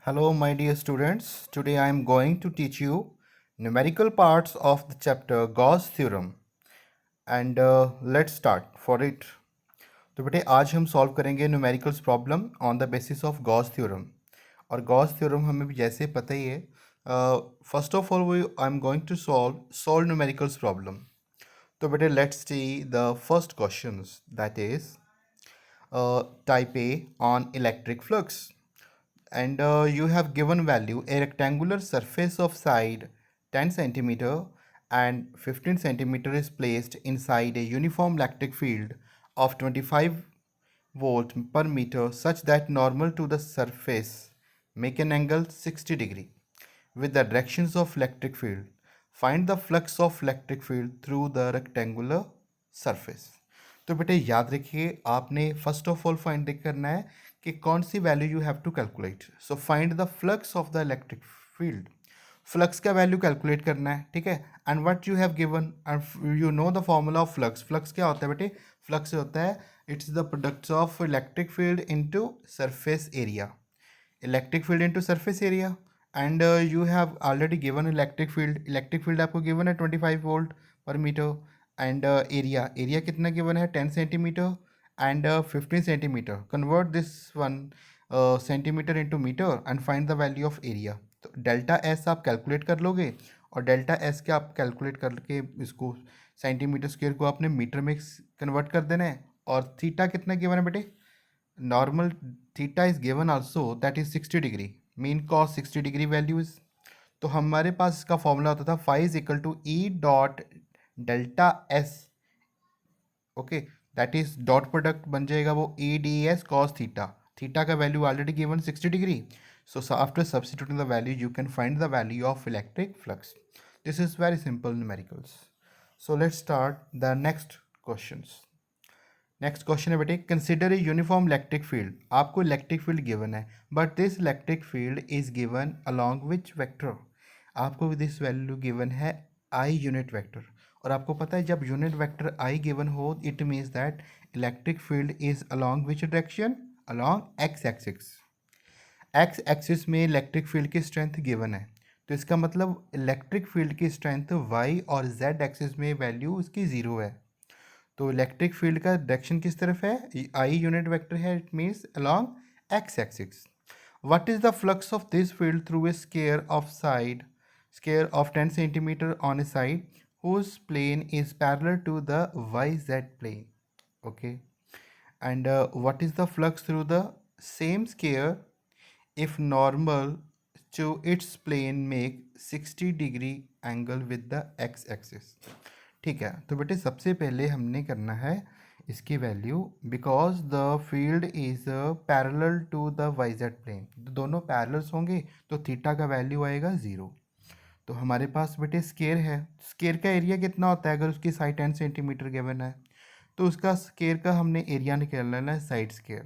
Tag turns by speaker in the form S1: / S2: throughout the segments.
S1: Hello, my dear students. Today I am going to teach you numerical parts of the chapter Gauss theorem. And let's start for it. तो बेटे आज हम solve करेंगे numericals problem on the basis of Gauss theorem. और Gauss theorem हमें भी जैसे पता ही है, first of all we I am going to solve numericals problem. तो बेटे let's see the first questions that is type A on electric flux and you have given value a rectangular surface of side 10 centimeter and 15 centimeter is placed inside a uniform electric field of 25 volt per meter such that normal to the surface make an angle 60 degree with the directions of electric field. Find the flux of electric field through the rectangular surface. तो बेटे याद रखिए, आपने first of all find करना है कि कौन सी value you have to calculate. So find the flux of the electric field. Flux का वैल्यू कैलकुलेट करना है, ठीक है। And what you have given, you know the formula of flux. Flux क्या होता है बेटे? फ्लक्स होता है it's the products of electric field into surface area. Electric field into surface area. And you have already given electric field. Electric field आपको given है 25 volt पर metre. And area कितना गिवन है? 10 centimetre and 15 centimetre. Convert this one centimetre into metre and find the value of area. तो delta S आप calculate कर लोगे, और डेल्टा एस के आप कैलकुलेट करके इसको सेंटीमीटर स्क्वायर को आपने मीटर में कन्वर्ट कर देना है। और थीटा कितना गिवन है बेटे? Normal theta is given also, that is 60 degree. Mean cos 60 degree values. तो हमारे पास इसका फॉर्मूला होता था phi is equal to E dot delta s. Okay, that is dot product बन जाएगा वो E d s cos theta. Theta का value already given 60 degree. So after substituting the value you can find the value of electric flux. This is very simple numericals. So let's start the next questions. Next question है बेटे, consider a uniform electric field. आपको electric field given है, but this electric field is given along which vector. आपको this value given है I unit vector. और आपको पता है जब यूनिट वेक्टर आई गिवन हो, it means that electric field is along which direction? Along x axis. X axis में electric field की स्ट्रेंथ गिवन है, तो इसका मतलब इलेक्ट्रिक फील्ड की स्ट्रेंथ वाई और जेड एक्सिस में वैल्यू उसकी ज़ीरो है। तो इलेक्ट्रिक फील्ड का डायरेक्शन किस तरफ है? आई यूनिट वेक्टर है, it means along x axis. What is the flux of this field through a square of 10 centimetre on A side whose plane is parallel to the yz plane. Okay, and what is the flux through the same sphere if normal to its plane make 60 degree angle with the x axis? ठीक है, तो बेटे सबसे पहले हमने करना है इसकी value, because the field is parallel to the y z plane. दोनों पैरेलल्स होंगे तो थीटा का वैल्यू आएगा 0। तो हमारे पास बेटे स्केयर है। स्केयर का एरिया कितना होता है? अगर उसकी साइड 10 सेंटीमीटर गिवन है तो उसका स्केयर का हमने एरिया निकाल लेना है साइड स्केयर।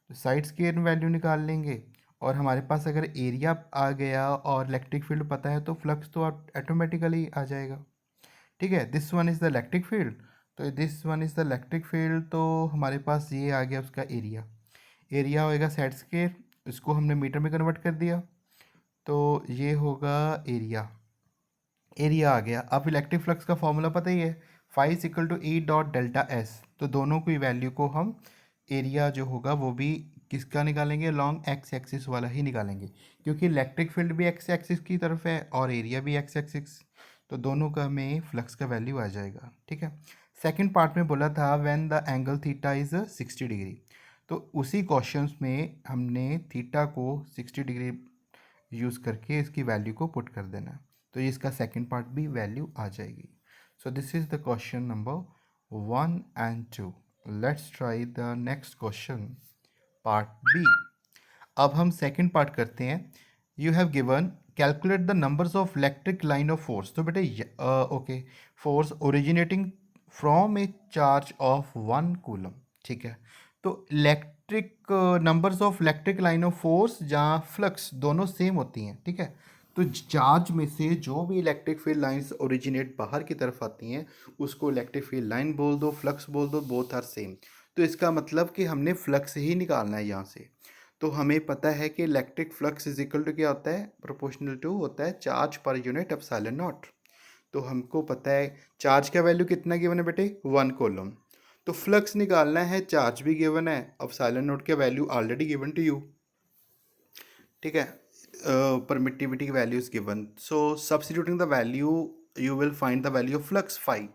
S1: तो साइड स्केयर वैल्यू निकाल लेंगे, और हमारे पास अगर एरिया आ गया और इलेक्ट्रिक फील्ड पता है तो फ्लक्स तो ऑटोमेटिकली आ जाएगा। ठीक है, this one is the electric field. तो this one is the electric field, तो हमारे पास ये आ गया उसका एरिया। एरिया होएगा सेट स्क्वायर, इसको हमने मीटर में कन्वर्ट कर दिया, तो ये होगा एरिया। एरिया आ गया। अब इलेक्ट्रिक फ्लक्स का फॉर्मूला पता ही है, phi is equal to E dot delta S. तो दोनों की वैल्यू को हम, एरिया जो होगा वो भी किसका निकालेंगे? लॉन्ग एक्स एक्सिस वाला ही निकालेंगे, क्योंकि इलेक्ट्रिक फील्ड भी एक्स एक्सिस की तरफ है और एरिया भी एक्स एक्सिस। तो दोनों का में फ्लक्स का वैल्यू आ जाएगा। ठीक है, सेकंड पार्ट में बोला था when the angle theta is 60 degree. तो उसी क्वेश्चंस में हमने थीटा को 60 डिग्री यूज़ करके इसकी वैल्यू को पुट कर देना, तो इसका सेकंड पार्ट भी वैल्यू आ जाएगी। So this is the question number 1 and 2। Let's try the next question part B. अब हम सेकंड पार्ट करते हैं। You have given calculate the numbers of electric line of force. तो बेटे okay, force originating from a charge of 1 coulomb. ठीक है, तो electric numbers of electric line of force जहाँ फ्लक्स दोनों सेम होती हैं। ठीक है, तो चार्ज में से जो भी इलेक्ट्रिक फील्ड लाइंस ओरिजिनेट बाहर की तरफ आती हैं उसको इलेक्ट्रिक फील्ड लाइन बोल दो, फ्लक्स बोल दो, बोथ आर सेम। तो इसका मतलब कि हमने फ्लक्स ही निकालना है यहाँ से। तो हमें पता है कि electric flux is equal to क्या होता है, प्रोपोर्शनल टू होता है charge per unit epsilon nought. तो हमको पता है चार्ज का वैल्यू कितना गिवन है बेटे, 1 कूलम। तो फ्लक्स निकालना है, चार्ज भी गिवन है, एप्सिलॉन नॉट का value already given to you, ठीक है। Permittivity value is given, so substituting the value you will find the value of flux phi.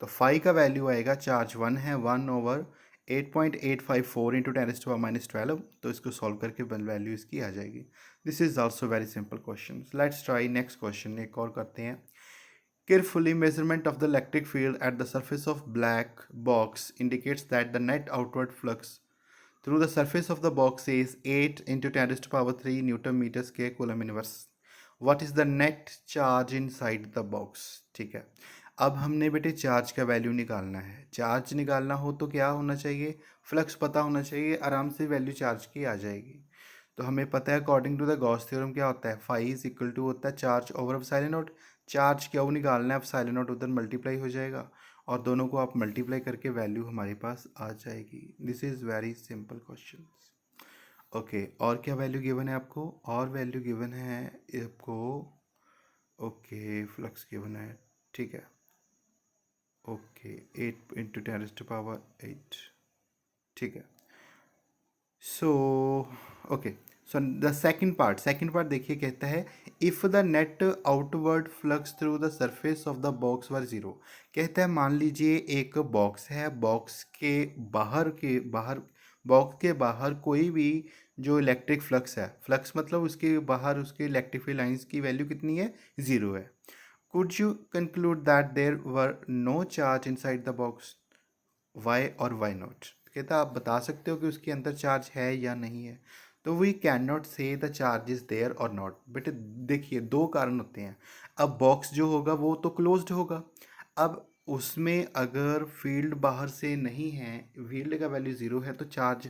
S1: तो फाई का वैल्यू आएगा, चार्ज 1 है, 1/8.854 इंटू 10⁻12। तो इसको सॉल्व करके वैल्यू इसकी आ जाएगी। This is also very simple question. Let's try next question, एक और करते हैं। Carefully measurement of the electric field at the surface of black box indicates that the net outward flux through the surface of the box is 8 into 10 raised to power 3 Newton meter square coulomb inverse. What is the net charge inside the box? ठीक है, अब हमने बेटे charge का value निकालना है। Charge निकालना हो तो क्या होना चाहिए, फ्लक्स पता होना चाहिए, आराम से वैल्यू चार्ज की आ जाएगी। तो हमें पता है according to the Gauss theorem क्या होता है, फाई इज इक्वल टू होता है charge over epsilon nought. Charge क्या वो निकालना है, एप्सिलॉन नॉट उधर मल्टीप्लाई हो जाएगा और दोनों को आप मल्टीप्लाई करके वैल्यू हमारे पास आ जाएगी। This is very simple question. Okay, और क्या वैल्यू गिवन है आपको, और वैल्यू गिवन है आपको, ओके फ्लक्स गिवन है, ठीक है। ओके, 8 इंटू 10⁻8, ठीक है। So okay, so the second part देखिए, कहता है if the net outward flux through the surface of the box were zero. कहता है मान लीजिए एक बॉक्स है, बॉक्स के बाहर कोई भी जो इलेक्ट्रिक फ्लक्स है, फ्लक्स मतलब उसके बाहर उसके इलेक्ट्रिक फील्ड लाइंस की वैल्यू कितनी है, ज़ीरो है। Could you conclude that there were no charge inside the box, why और वाई नॉट। कहता आप बता सकते हो कि उसके अंदर चार्ज है या नहीं है। तो वी कैन नॉट से द चार्ज इज देयर और नॉट। बेटे देखिए, दो कारण होते हैं। अब बॉक्स जो होगा वो तो क्लोज्ड होगा, अब उसमें अगर फील्ड बाहर से नहीं है, फील्ड का वैल्यू ज़ीरो है, तो चार्ज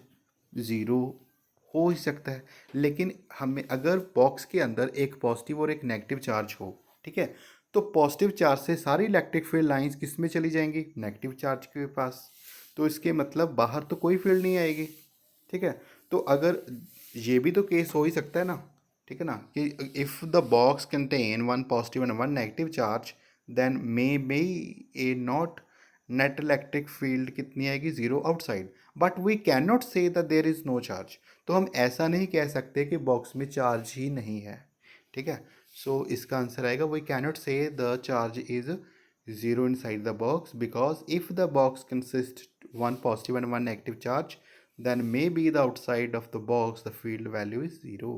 S1: ज़ीरो हो ही सकता है। लेकिन हमें अगर बॉक्स के अंदर एक पॉजिटिव और एक नेगेटिव चार्ज हो, ठीक है, तो पॉजिटिव चार्ज से सारी इलेक्ट्रिक फील्ड लाइंस किस में चली जाएंगी, नेगेटिव चार्ज के पास। तो इसके मतलब बाहर तो कोई फील्ड नहीं आएगी, ठीक है। तो अगर ये भी तो केस हो ही सकता है ना, ठीक है ना, कि if the box contain one positive and one negative charge then may a not net electric field कितनी आएगी, zero outside. But we can not say that there is no charge. तो हम ऐसा नहीं कह सकते कि बॉक्स में चार्ज ही नहीं है, ठीक है। सो इसका आंसर आएगा वी कैन नॉट से the charge is zero inside the box because if the box consists one positive and one negative charge then maybe the outside of the box the field value is zero।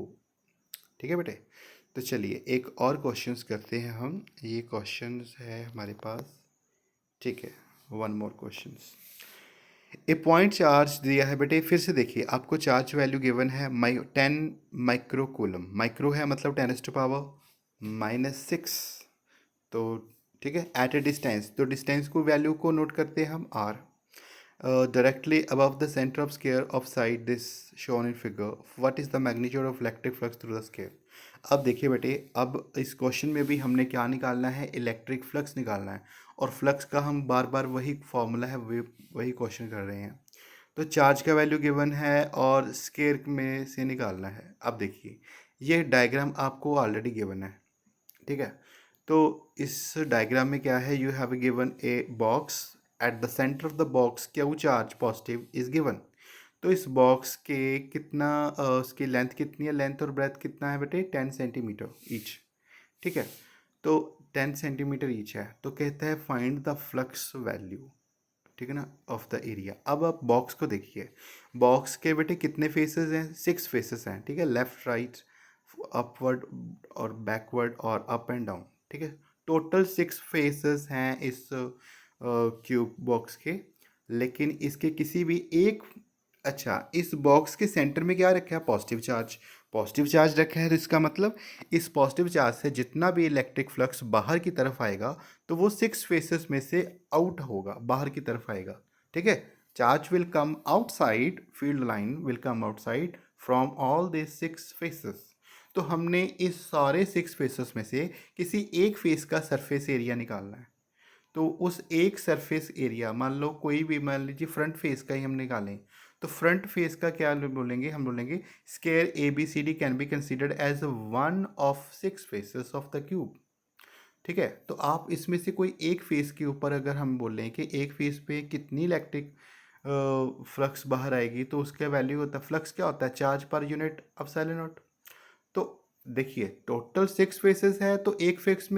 S1: ठीक है बेटे, तो चलिए एक और questions करते हैं हम। ये क्वेश्चंस है हमारे पास, ठीक है, वन मोर क्वेश्चंस। ए पॉइंट चार्ज दिया है बेटे, फिर से देखिए आपको चार्ज वैल्यू गिवन है 10 माइक्रो कूलम। माइक्रो है मतलब 10⁻⁻6। तो ठीक है, एट ए डिस्टेंस, तो डिस्टेंस को वैल्यू को नोट करते हैं हम R. Directly above the centre of square of side this shown in figure, what is the magnitude of electric flux through the square. अब देखिए बेटे, अब इस क्वेश्चन में भी हमने क्या निकालना है, इलेक्ट्रिक फ्लक्स निकालना है। और फ्लक्स का हम बार बार वही फॉर्मूला है, वही क्वेश्चन कर रहे हैं। तो चार्ज का वैल्यू गिवन है और स्केयर में से निकालना है। अब देखिए ये डायग्राम आपको ऑलरेडी गिवन है, ठीक है। तो इस डायग्राम में क्या है, you have given a box, at the centre of the box Q charge positive is given. तो इस बॉक्स के कितना उसकी लेंथ कितनी है, लेंथ और ब्रेथ कितना है बेटे, 10 सेंटीमीटर ईच, ठीक है। तो 10 सेंटीमीटर ईच है, तो कहता है फाइंड द फ्लक्स वैल्यू, ठीक है ना, ऑफ द एरिया। अब आप बॉक्स को देखिए, बॉक्स के बेटे कितने फेसेस हैं, 6 फेसेस हैं, ठीक है, लेफ्ट राइट अपवर्ड और बैकवर्ड और अप एंड डाउन, ठीक है। टोटल 6 फेसेस हैं इस क्यूब बॉक्स के। लेकिन इसके किसी भी एक, अच्छा इस बॉक्स के सेंटर में क्या रखा है, पॉजिटिव चार्ज। पॉजिटिव चार्ज रखा है तो इसका मतलब इस पॉजिटिव चार्ज से जितना भी इलेक्ट्रिक फ्लक्स बाहर की तरफ आएगा तो वो 6 फेसेस में से आउट होगा, बाहर की तरफ आएगा, ठीक है। Charge will come outside, field line will come outside from all this 6 faces. तो हमने इस सारे 6 फेसेस में से किसी एक फेस का सरफेस एरिया निकालना है। तो उस एक सरफेस एरिया, मान लो कोई भी, मान लीजिए फ्रंट फेस का ही हम निकालें, तो फ्रंट फेस का क्या बोलेंगे, हम बोलेंगे square A B C D can be considered as one of six faces of the cube. ठीक है, तो आप इसमें से कोई एक फेस के ऊपर अगर हम बोल रहे हैं कि एक फेस पे कितनी इलेक्ट्रिक फ्लक्स बाहर आएगी, तो उसका वैल्यू होता है, फ्लक्स क्या होता है, charge per unit epsilon nought. तो देखिए टोटल सिक्स फेसेस है, तो एक फेस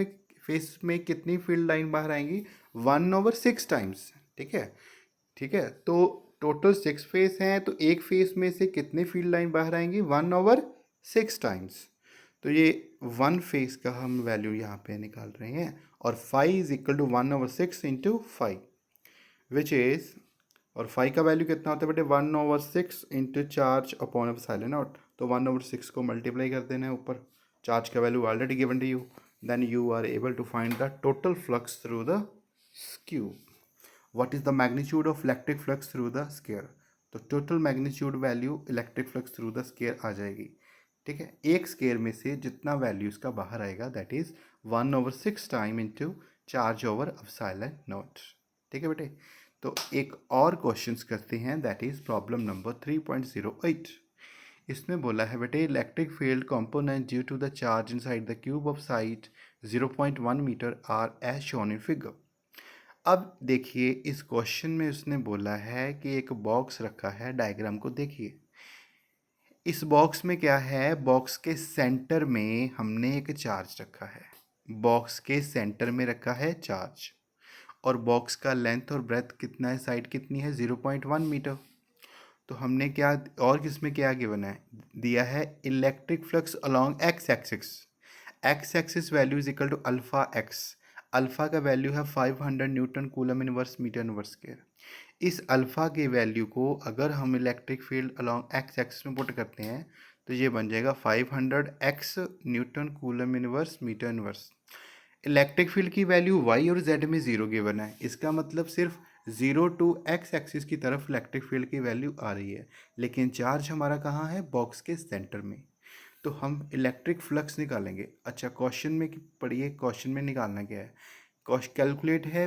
S1: में कितनी फील्ड लाइन बाहर आएंगी, 1/6 टाइम्स। ठीक है, ठीक है, तो टोटल सिक्स फेस हैं, तो एक फेस में से कितने फील्ड लाइन बाहर आएंगी, 1/6 टाइम्स। तो ये वन फेस का हम वैल्यू यहाँ पे निकाल रहे हैं, और phi is equal to 1/6 into phi, which is, और फाइव का वैल्यू कितना होता है बेटे, 1/6 into charge upon epsilon nought. तो 1/6 को मल्टीप्लाई कर देना है ऊपर, चार्ज का value already given to you, then you are able to find the total flux through the cube. What is the magnitude of electric flux through the square. तो total magnitude value electric flux through the square आ जाएगी। ठीक है, एक square में से जितना value इसका बाहर आएगा that is 1/6 time into charge over epsilon nought. ठीक है बेटे, तो एक और क्वेश्चंस करते हैं, दैट इज प्रॉब्लम नंबर 3.08। इसमें बोला है बेटे electric field component due to the charge inside the cube of side 0.1 metre are as shown in figure. अब देखिए इस क्वेश्चन में उसने बोला है कि एक बॉक्स रखा है, डायग्राम को देखिए। इस बॉक्स में क्या है, बॉक्स के सेंटर में हमने एक चार्ज रखा है, बॉक्स के सेंटर में रखा है चार्ज, और बॉक्स का लेंथ और ब्रेथ कितना है, साइड कितनी है, 0.1 मीटर। तो हमने क्या, और किसमें क्या गिवन है, दिया है electric flux along x axis, x axis value is equal to alpha x, alpha का वैल्यू है 500 newton coulomb inverse metre inverse square. इस अल्फा के वैल्यू को अगर हम electric field along x axis में पुट करते हैं, तो ये बन जाएगा 500 x newton coulomb inverse metre inverse. Electric field की वैल्यू वाई और जेड में ज़ीरो गिवन है, इसका मतलब सिर्फ ज़ीरो टू एक्स एक्सिस की तरफ इलेक्ट्रिक फील्ड की वैल्यू आ रही है, लेकिन चार्ज हमारा कहाँ है, बॉक्स के सेंटर में। तो हम इलेक्ट्रिक फ्लक्स निकालेंगे। अच्छा क्वेश्चन में पढ़िए, क्वेश्चन में निकालना क्या है, कैलकुलेट है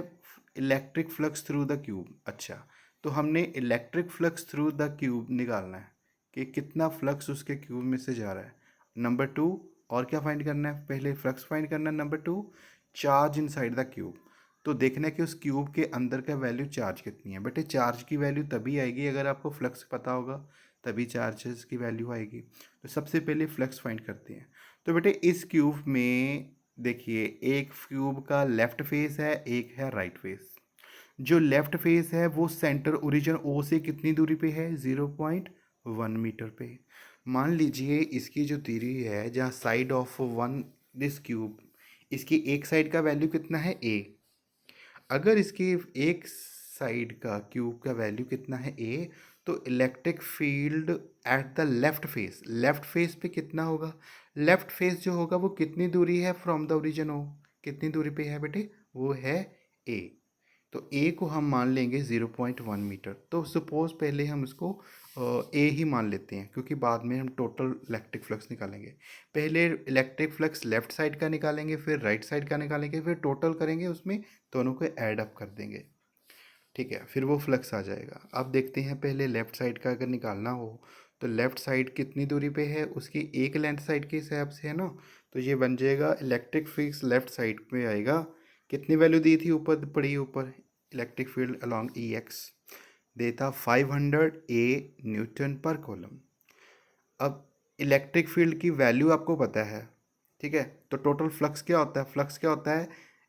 S1: electric flux through the cube. अच्छा, तो हमने electric flux through the cube निकालना है कि कितना फ्लक्स उसके क्यूब में से जा रहा है। नंबर टू, और क्या फाइंड करना है, पहले फ्लक्स फाइंड करना है, number two charge inside the cube. तो देखना है कि उस क्यूब के अंदर का वैल्यू चार्ज कितनी है। बेटे चार्ज की वैल्यू तभी आएगी अगर आपको फ्लक्स पता होगा, तभी चार्जेस की वैल्यू आएगी। तो सबसे पहले फ्लक्स फाइंड करते हैं। तो बेटे इस क्यूब में देखिए एक क्यूब का लेफ्ट फेस है, एक है राइट फेस। जो लेफ्ट फेस है वो सेंटर ओरिजिन ओ से कितनी दूरी पे है, 0.1 मीटर पे। मान लीजिए इसकी जो दूरी है, जहाँ side of one this cube, इसकी एक साइड का वैल्यू कितना है, ए। अगर इसकी एक साइड का क्यूब का वैल्यू कितना है, ए, तो electric field at the left face पे कितना होगा, लेफ्ट फेस जो होगा वो कितनी दूरी है फ्रॉम द ओरिजिन ओ, कितनी दूरी पे है बेटे, वो है ए। तो ए को हम मान लेंगे 0.1 मीटर। तो सपोज पहले हम इसको ए ही मान लेते हैं, क्योंकि बाद में हम टोटल इलेक्ट्रिक फ्लक्स निकालेंगे। पहले इलेक्ट्रिक फ्लक्स लेफ्ट साइड का निकालेंगे, फिर राइट साइड का निकालेंगे, फिर टोटल करेंगे, उसमें दोनों को ऐड अप कर देंगे। ठीक है, फिर वो फ्लक्स आ जाएगा। अब देखते हैं पहले लेफ़्ट साइड का अगर निकालना हो, तो लेफ़्ट साइड कितनी दूरी पे है, उसकी एक लेंथ साइड के हिसाब से है ना। तो ये बन जाएगा इलेक्ट्रिक फील्ड लेफ़्ट साइड में आएगा, कितनी वैल्यू दी थी ऊपर, पड़ी ऊपर, इलेक्ट्रिक फील्ड अलॉन्ग ई एक्स देता 500 ए न्यूटन पर कॉलम। अब इलेक्ट्रिक फील्ड की वैल्यू आपको पता है, ठीक है, तो टोटल फ्लक्स क्या होता है, फ्लक्स क्या होता है,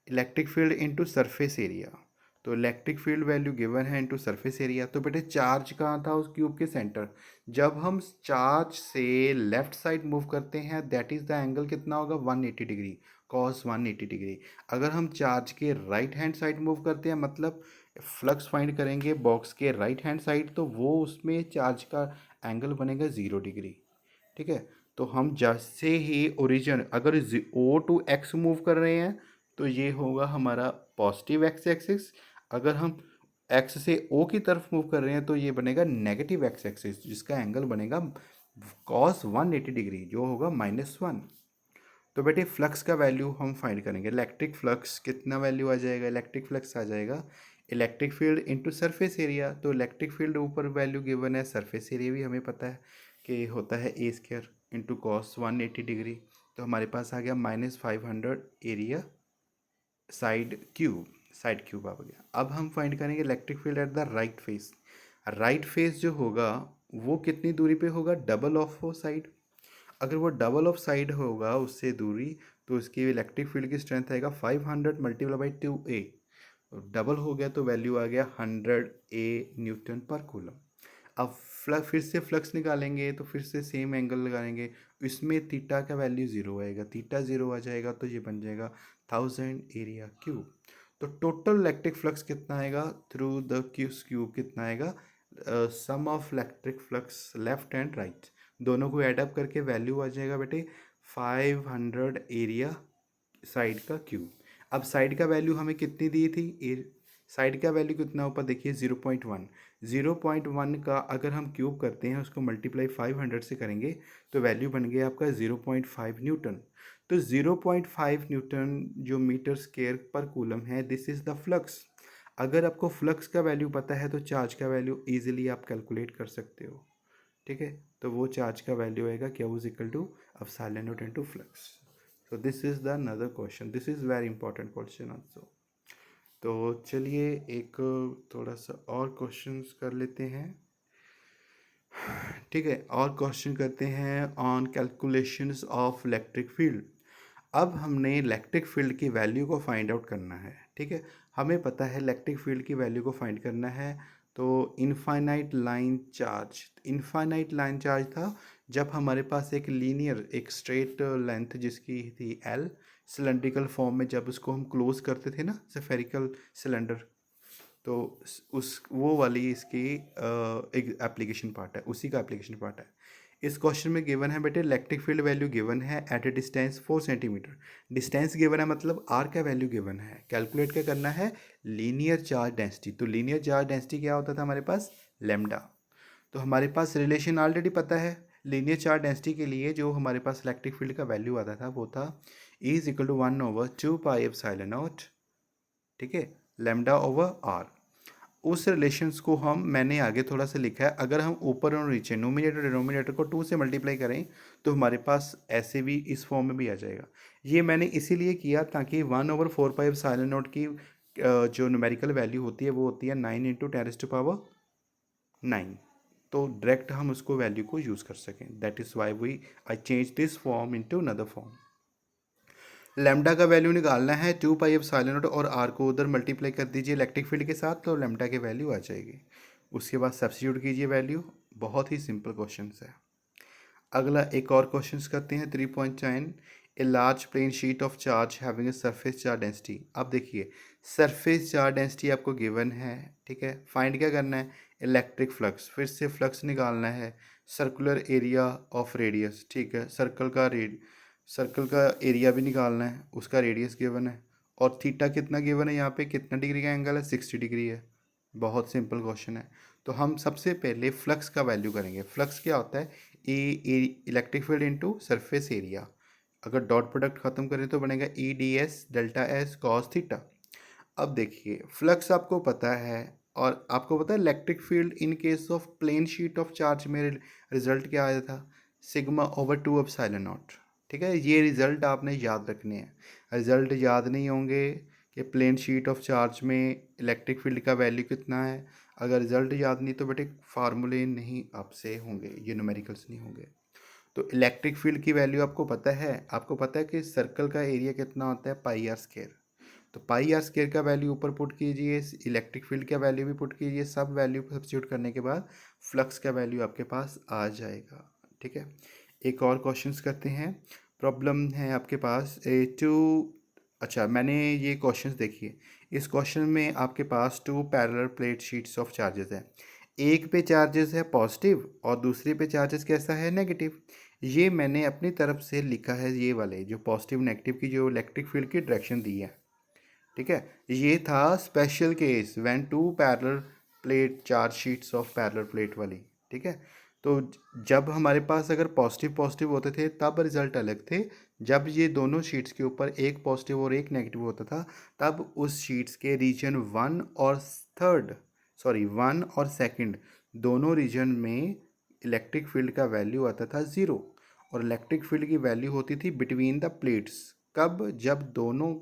S1: electric field into surface area. तो इलेक्ट्रिक फील्ड वैल्यू गिवन है इनटू सरफेस एरिया। तो बेटे चार्ज कहाँ था, उस क्यूब के सेंटर। जब हम चार्ज से लेफ्ट साइड मूव करते हैं, दैट इज़ द एंगल कितना होगा, 180 डिग्री, कॉस 180 डिग्री। अगर हम चार्ज के राइट हैंड साइड मूव करते हैं, मतलब फ्लक्स फाइंड करेंगे बॉक्स के राइट हैंड साइड, तो वो उसमें चार्ज का एंगल बनेगा 0 डिग्री। ठीक है, तो हम जैसे ही ओरिजिन अगर ओ टू एक्स मूव कर रहे हैं, तो ये होगा हमारा पॉजिटिव एक्स एक्सिस। अगर हम एक्स से ओ की तरफ मूव कर रहे हैं, तो ये बनेगा नेगेटिव एक्स एक्सिस, जिसका एंगल बनेगा कॉस 180 डिग्री, जो होगा -1। तो बेटे फ्लक्स का वैल्यू हम फाइंड करेंगे, इलेक्ट्रिक फ्लक्स कितना वैल्यू आ जाएगा, इलेक्ट्रिक फ्लक्स आ जाएगा electric field into surface area, तो इलेक्ट्रिक फील्ड ऊपर वैल्यू गिवन है, सरफेस एरिया भी हमें पता है कि होता है ए स्क्वायर इंटू कॉस 180 डिग्री। तो हमारे पास आ गया -500 एरिया साइड क्यूब आ गया। अब हम फाइंड करेंगे electric field at the right face. Right face जो होगा वो कितनी दूरी पे होगा, डबल ऑफ वो साइड। अगर वो डबल ऑफ साइड होगा उससे दूरी, तो उसकी इलेक्ट्रिक फील्ड की स्ट्रेंथ आएगा 500 मल्टीप्लाई बाई 2a। डबल हो गया तो वैल्यू आ गया 100 न्यूटन पर कूलम। अब फिर से फ्लक्स निकालेंगे तो फिर से सेम एंगल लगाएंगे, इसमें थीटा का वैल्यू ज़ीरो आएगा, थीटा ज़ीरो आ जाएगा तो ये बन जाएगा 1000 एरिया क्यूब। तो टोटल इलेक्ट्रिक फ्लक्स कितना आएगा थ्रू द क्यूब कितना आएगा, sum of electric flux left and right दोनों को ऐड अप करके वैल्यू आ जाएगा बेटे 500 एरिया साइड का क्यूब। अब साइड का वैल्यू हमें कितनी दी थी, साइड का वैल्यू कितना ऊपर देखिए 0.1। 0.1 का अगर हम क्यूब करते हैं उसको मल्टीप्लाई 500 से करेंगे तो वैल्यू बन गया आपका 0.5 न्यूटन। तो 0.5 न्यूटन जो मीटर स्क्वायर पर कूलम है, दिस इज़ द फ्लक्स। अगर आपको फ्लक्स का वैल्यू पता है तो चार्ज का वैल्यू इजीली आप कैलकुलेट कर सकते हो। ठीक है, तो वो चार्ज का वैल्यू आएगा Q is equal to epsilon nought into flux. So this is the another question, this is very important question also. तो चलिए एक थोड़ा सा और क्वेश्चंस कर लेते हैं। ठीक है, और क्वेश्चन करते हैं on calculations of electric field. अब हमने इलेक्ट्रिक फील्ड की वैल्यू को फाइंड आउट करना है। ठीक है, हमें पता है इलेक्ट्रिक फील्ड की वैल्यू को फाइंड करना है। तो इनफाइनाइट लाइन चार्ज था जब हमारे पास एक लीनियर एक स्ट्रेट लेंथ जिसकी थी एल, सिलेंड्रिकल फॉर्म में जब उसको हम क्लोज करते थे ना स्फेरिकल सिलेंडर, तो उस वो वाली इसकी एक एप्लीकेशन पार्ट है, उसी का एप्लीकेशन पार्ट है। इस क्वेश्चन में गिवन है बेटे इलेक्ट्रिक फील्ड वैल्यू गिवन है at a distance 4 centimetre. Distance given है मतलब आर का वैल्यू गिवन है। कैलकुलेट क्या करना है, लीनियर चार्ज डेंसिटी। तो लीनियर चार्ज डेंसिटी क्या होता था हमारे पास, लेमडा। तो हमारे पास रिलेशन ऑलरेडी पता है लीनियर चार्ज डेंसिटी के लिए, जो हमारे पास इलेक्ट्रिक फील्ड का वैल्यू आता था वो था E is equal to 1/2 pi epsilon nought, ठीक है, लेमडा ओवर आर। उस रिलेशंस को मैंने आगे थोड़ा सा लिखा है। अगर हम ऊपर और नीचे नोमिनेटर डिनोमिनेटर को 2 से मल्टीप्लाई करें तो हमारे पास ऐसे भी इस फॉर्म में भी आ जाएगा। ये मैंने इसीलिए किया ताकि 1/4 पाई एप्सिलॉन नॉट की जो न्यूमेरिकल वैल्यू होती है वो होती है 9 इंटू 10⁻⁹। तो डायरेक्ट हम उसको वैल्यू को यूज़ कर सकें। That is why I change this form into another form. Lambda का वैल्यू निकालना है 2 पाई एप्सिलॉन नॉट और आर को उधर मल्टीप्लाई कर दीजिए इलेक्ट्रिक फील्ड के साथ, तो लेमडा की वैल्यू आ जाएगी। उसके बाद सब्स्टिट्यूट कीजिए वैल्यू। बहुत ही सिंपल क्वेश्चन है। अगला एक और क्वेश्चन करते हैं 3.9। A large plane sheet of charge having a surface charge density. अब देखिए सरफेस चार्ज डेंसिटी आपको गिवन है। ठीक है, फाइंड क्या करना है, इलेक्ट्रिक फ्लक्स। फिर से फ्लक्स निकालना है, सर्कुलर एरिया ऑफ रेडियस। ठीक है, सर्कल का एरिया भी निकालना है, उसका रेडियस गिवन है, और थीटा कितना गिवन है, यहाँ पे कितना डिग्री का एंगल है, 60 डिग्री है। बहुत सिंपल क्वेश्चन है। तो हम सबसे पहले फ्लक्स का वैल्यू करेंगे। फ्लक्स क्या होता है, ए electric field into surface area. अगर डॉट प्रोडक्ट खत्म करें तो बनेगा EDS delta S cos theta. अब देखिए फ्लक्स आपको पता है, और आपको पता है electric field in case of plane sheet of charge में रिजल्ट क्या आया था, σ/2 एप्सिलॉन नॉट। ठीक है, ये रिजल्ट आपने याद रखने हैं। रिजल्ट याद नहीं होंगे कि प्लेन शीट ऑफ चार्ज में इलेक्ट्रिक फील्ड का वैल्यू कितना है, अगर रिजल्ट याद नहीं तो बेटे फार्मूले नहीं आपसे होंगे, ये न्यूमेरिकल्स नहीं होंगे। तो इलेक्ट्रिक फील्ड की वैल्यू आपको पता है, आपको पता है कि सर्कल का एरिया कितना होता है, पाई आर स्क्वायर। तो पाई आर स्क्वायर का वैल्यू ऊपर पुट कीजिए, इलेक्ट्रिक फील्ड का वैल्यू भी पुट कीजिए, सब वैल्यू सब्स्टिट्यूट करने के बाद फ्लक्स का वैल्यू आपके पास आ जाएगा। ठीक है, एक और क्वेश्चंस करते हैं। प्रॉब्लम है आपके पास अच्छा मैंने ये क्वेश्चंस देखिए। इस क्वेश्चन में आपके पास 2 parallel plate sheets of charges हैं। एक पे चार्जेस है पॉजिटिव और दूसरे पे चार्जेस कैसा है, नेगेटिव। ये मैंने अपनी तरफ से लिखा है, ये वाले जो पॉजिटिव नेगेटिव की जो इलेक्ट्रिक फील्ड की डायरेक्शन दी है। ठीक है, ये था special case when 2 parallel plate charge sheets of parallel plate वाली। ठीक है, तो जब हमारे पास अगर पॉजिटिव पॉजिटिव होते थे तब रिजल्ट अलग थे। जब ये दोनों शीट्स के ऊपर एक पॉजिटिव और एक नेगेटिव होता था तब उस शीट्स के रीजन वन और थर्ड, सॉरी वन और सेकंड, दोनों रीजन में इलेक्ट्रिक फील्ड का वैल्यू आता था ज़ीरो। और इलेक्ट्रिक फील्ड की वैल्यू होती थी बिटवीन द प्लेट्स। कब? जब दोनों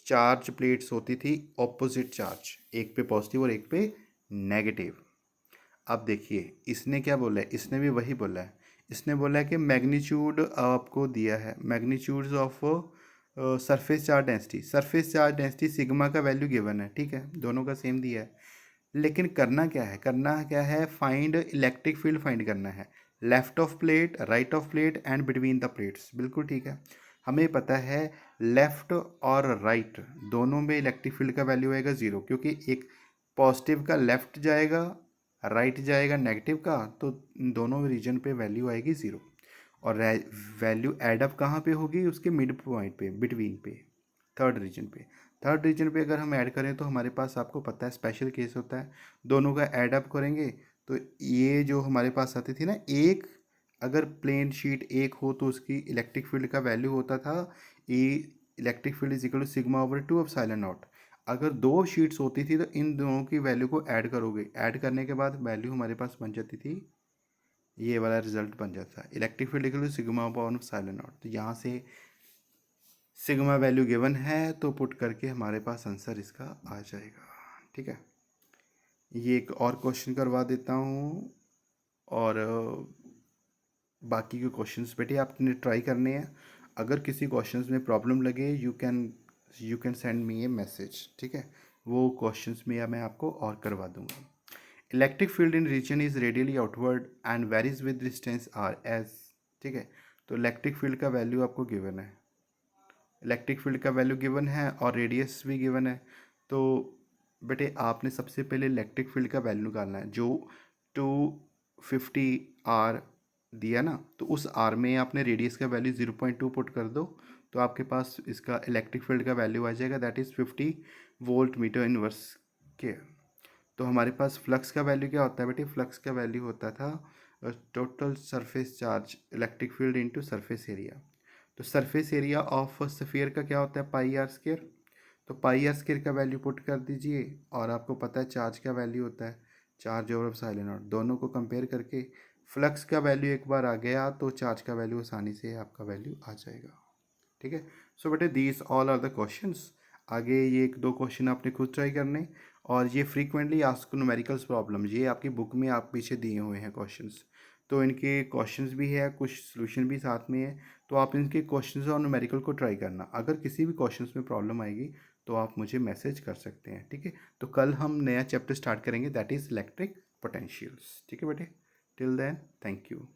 S1: चार्ज प्लेट्स होती थी ऑपोजिट चार्ज, एक पे पॉजिटिव और एक पे नेगेटिव। अब देखिए इसने क्या बोला है, इसने भी वही बोला है। इसने बोला है कि मैग्नीट्यूड आपको दिया है, magnitudes of surface charge density. Surface charge density sigma का वैल्यू गिवन है, ठीक है, दोनों का सेम दिया है। लेकिन करना क्या है, करना क्या है, फाइंड इलेक्ट्रिक फील्ड फाइंड करना है, left of plate, right of plate and between the plates. बिल्कुल ठीक है, हमें पता है लेफ्ट और राइट दोनों में इलेक्ट्रिक फील्ड का वैल्यू आएगा ज़ीरो, क्योंकि एक पॉजिटिव का लेफ्ट जाएगा, राइट जाएगा नेगेटिव का, तो दोनों रीजन पे वैल्यू आएगी ज़ीरो। और वैल्यू एडअप कहाँ पे होगी, उसके मिड पॉइंट पे, बिटवीन पे, थर्ड रीजन पे। थर्ड रीजन पे अगर हम ऐड करें तो हमारे पास, आपको पता है, स्पेशल केस होता है, दोनों का एडअप करेंगे तो ये जो हमारे पास आती थी ना, एक अगर प्लेन शीट एक हो तो उसकी इलेक्ट्रिक फील्ड का वैल्यू होता था E electric field is equal to sigma over two epsilon naught. अगर दो शीट्स होती थी तो इन दोनों की वैल्यू को ऐड करोगे, ऐड करने के बाद वैल्यू हमारे पास बन जाती थी, ये वाला रिजल्ट बन जाता है, electric field equal to sigma upon epsilon naught. तो यहाँ से सिग्मा वैल्यू गिवन है तो पुट करके हमारे पास आंसर इसका आ जाएगा। ठीक है, ये एक और क्वेश्चन करवा देता हूँ, और बाकी के क्वेश्चंस बेटे आपने ट्राई करने हैं। अगर किसी क्वेश्चंस में प्रॉब्लम लगे you can send me A message, ठीक है, वो क्वेश्चंस में मैं आपको और करवा दूंगा। Electric field in region is radially outward and varies with distance r as, ठीक है, तो इलेक्ट्रिक फील्ड का वैल्यू आपको गिवन है, इलेक्ट्रिक फील्ड का वैल्यू गिवन है और रेडियस भी गिवन है। तो बेटे आपने सबसे पहले इलेक्ट्रिक फील्ड का वैल्यू निकालना है, जो 250 आर दिया ना, तो उस आर में आपने रेडियस का वैल्यू 0.2 पुट कर दो, तो आपके पास इसका इलेक्ट्रिक फील्ड का वैल्यू आ जाएगा, that is 50 volt meter inverse के। तो हमारे पास फ्लक्स का वैल्यू क्या होता है बेटे, फ्लक्स का वैल्यू होता था total surface charge electric field into surface area. तो सरफेस एरिया ऑफ स्फीयर का क्या होता है, पाई आर स्क्वायर। तो पाई आर स्क्वायर का वैल्यू पुट कर दीजिए, और आपको पता है चार्ज का वैल्यू होता है चार्ज ओवर साइलेंट नॉट। दोनों को कंपेयर करके फ्लक्स का वैल्यू एक बार आ गया तो चार्ज का वैल्यू आसानी से आपका वैल्यू आ जाएगा। ठीक है, सो बेटे these all are the questions. आगे ये एक दो क्वेश्चन आपने खुद ट्राई करने, और ये फ्रीक्वेंटली आस्क्ड न्यूमेरिकल्स प्रॉब्लम, ये आपकी बुक में आप पीछे दिए हुए हैं क्वेश्चंस, तो इनके क्वेश्चंस भी है, कुछ सॉल्यूशन भी साथ में है, तो आप इनके क्वेश्चंस और न्यूमेरिकल को ट्राई करना। अगर किसी भी क्वेश्चंस में प्रॉब्लम आएगी तो आप मुझे मैसेज कर सकते हैं। ठीक है, तो कल हम नया चैप्टर स्टार्ट करेंगे, दैट इज़ इलेक्ट्रिक पोटेंशियल्स। ठीक है बेटे, टिल देन थैंक यू।